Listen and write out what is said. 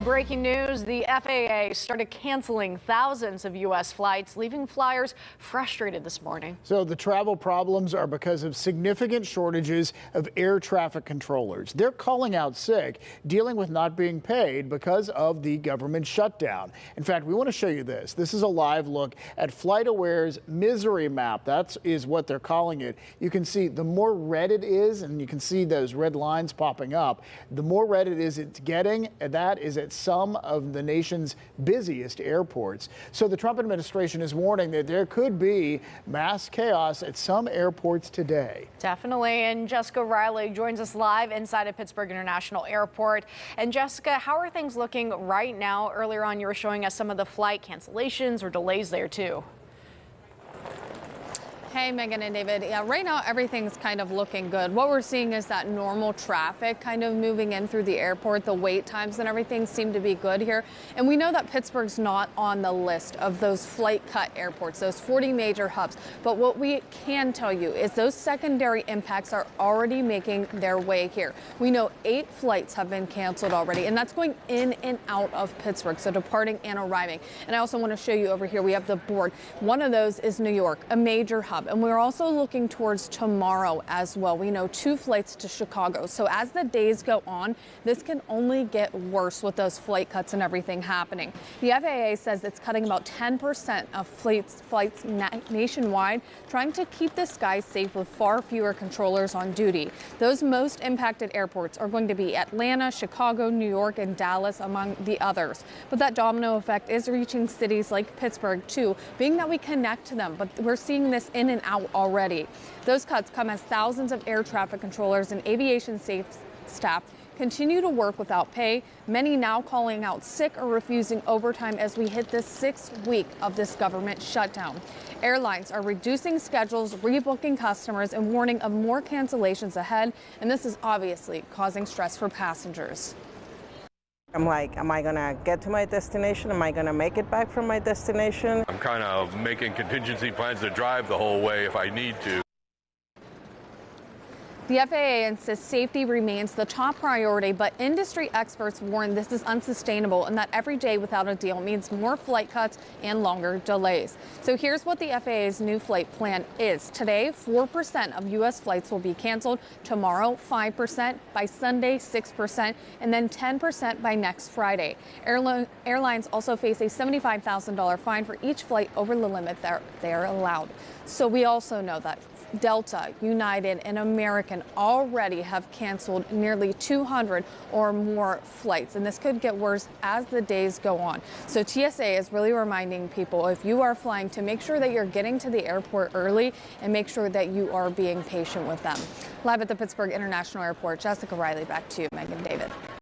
Breaking news, the FAA started canceling thousands of U.S. flights, leaving flyers frustrated this morning. So the travel problems are because of significant shortages of air traffic controllers. They're calling out sick, dealing with not being paid because of the government shutdown. In fact, we want to show you this. This is a live look at FlightAware's misery map. That is what they're calling it. You can see the more red it is, and you can see those red lines popping up, the more red it is it's getting, and that is at some of the nation's busiest airports. So the Trump administration is warning that there could be mass chaos at some airports today. Definitely. And Jessica Riley joins us live inside of Pittsburgh International Airport. And Jessica, how are things looking right now? Earlier on, you were showing us some of the flight cancellations or delays there too. Hey, Megan and David. Yeah, right now everything's kind of looking good. What we're seeing is that normal traffic kind of moving in through the airport. The wait times and everything seem to be good here. And we know that Pittsburgh's not on the list of those flight cut airports, those 40 major hubs. But what we can tell you is those secondary impacts are already making their way here. We know 8 flights have been canceled already, and that's going in and out of Pittsburgh, so departing and arriving. And I also want to show you over here, we have the board. One of those is New York, a major hub. And we're also looking towards tomorrow as well. We know 2 flights to Chicago. So as the days go on, this can only get worse with those flight cuts and everything happening. The FAA says it's cutting about 10% of flights nationwide, trying to keep the skies safe with far fewer controllers on duty. Those most impacted airports are going to be Atlanta, Chicago, New York, and Dallas, among the others. But that domino effect is reaching cities like Pittsburgh too, being that we connect to them. But we're seeing this in and out already. Those cuts come as thousands of air traffic controllers and aviation staff continue to work without pay, many now calling out sick or refusing overtime as we hit the 6th week of this government shutdown. Airlines are reducing schedules, rebooking customers, and warning of more cancellations ahead, and this is obviously causing stress for passengers. I'm like, am I going to get to my destination? Am I going to make it back from my destination? I'm kind of making contingency plans to drive the whole way if I need to. The FAA insists safety remains the top priority, but industry experts warn this is unsustainable and that every day without a deal means more flight cuts and longer delays. So here's what the FAA's new flight plan is. Today, 4% of U.S. flights will be canceled. Tomorrow, 5%. By Sunday, 6%. And then 10% by next Friday. Airlines also face a $75,000 fine for each flight over the limit they are allowed. So we also know that Delta, United, and American already have canceled nearly 200 or more flights, and this could get worse as the days go on. So TSA is really reminding people, if you are flying, to make sure that you're getting to the airport early and make sure that you are being patient with them. Live at the Pittsburgh International Airport, Jessica Riley, back to you, Megan, David.